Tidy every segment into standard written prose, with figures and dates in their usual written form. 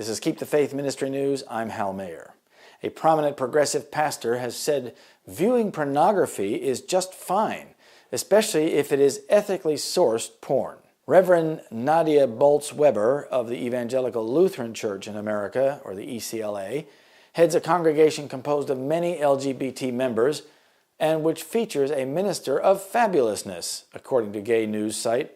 This is Keep the Faith Ministry News. I'm Hal Mayer. A prominent progressive pastor has said viewing pornography is just fine, especially if it is ethically sourced porn. Reverend Nadia Bolz-Weber of the Evangelical Lutheran Church in America, or the ECLA, heads a congregation composed of many LGBT members and which features a minister of fabulousness, according to gay news site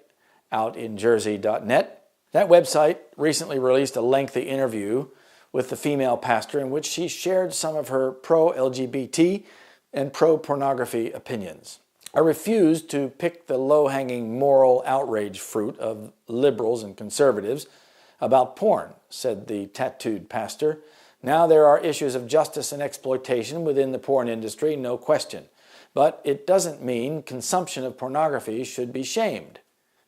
outinjersey.net. That website recently released a lengthy interview with the female pastor in which she shared some of her pro-LGBT and pro-pornography opinions. I refuse to pick the low-hanging moral outrage fruit of liberals and conservatives about porn, said the tattooed pastor. Now there are issues of justice and exploitation within the porn industry, no question. But it doesn't mean consumption of pornography should be shamed.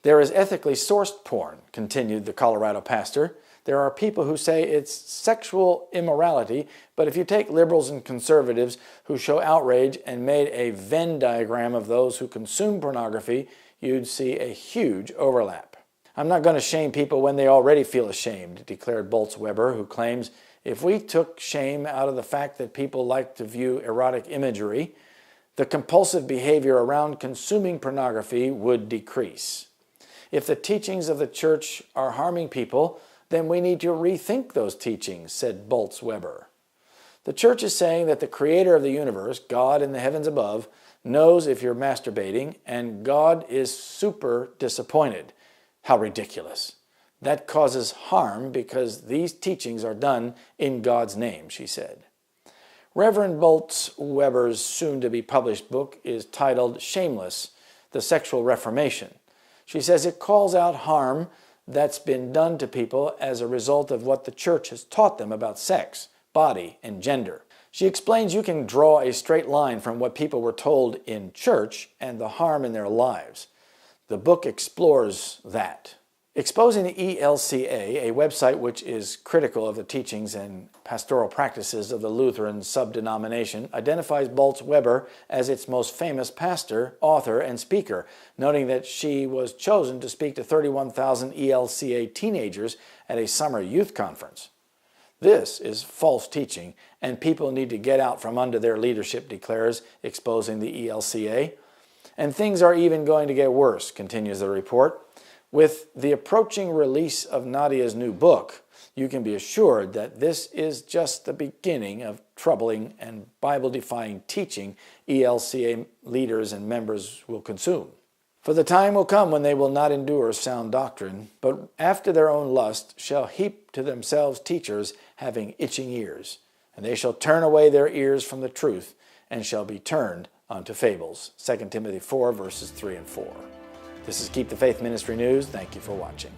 There is ethically sourced porn, continued the Colorado pastor. There are people who say it's sexual immorality, but if you take liberals and conservatives who show outrage and made a Venn diagram of those who consume pornography, you'd see a huge overlap. I'm not going to shame people when they already feel ashamed, declared Bolz-Weber, who claims if we took shame out of the fact that people like to view erotic imagery, the compulsive behavior around consuming pornography would decrease. If the teachings of the church are harming people, then we need to rethink those teachings, said Bolz-Weber. The church is saying that the creator of the universe, God in the heavens above, knows if you're masturbating, and God is super disappointed. How ridiculous. That causes harm because these teachings are done in God's name, she said. Reverend Bolz-Weber's soon-to-be-published book is titled Shameless, The Sexual Reformation. She says it calls out harm that's been done to people as a result of what the church has taught them about sex, body, and gender. She explains you can draw a straight line from what people were told in church and the harm in their lives. The book explores that. Exposing the ELCA, a website which is critical of the teachings and pastoral practices of the Lutheran subdenomination, identifies Bolz-Weber as its most famous pastor, author, and speaker, noting that she was chosen to speak to 31,000 ELCA teenagers at a summer youth conference. This is false teaching, and people need to get out from under their leadership, declares Exposing the ELCA. And things are even going to get worse, continues the report. With the approaching release of Nadia's new book, you can be assured that this is just the beginning of troubling and Bible-defying teaching ELCA leaders and members will consume. For the time will come when they will not endure sound doctrine, but after their own lust shall heap to themselves teachers having itching ears, and they shall turn away their ears from the truth, and shall be turned unto fables. 2 Timothy 4, verses 3 and 4. This is Keep the Faith Ministry News. Thank you for watching.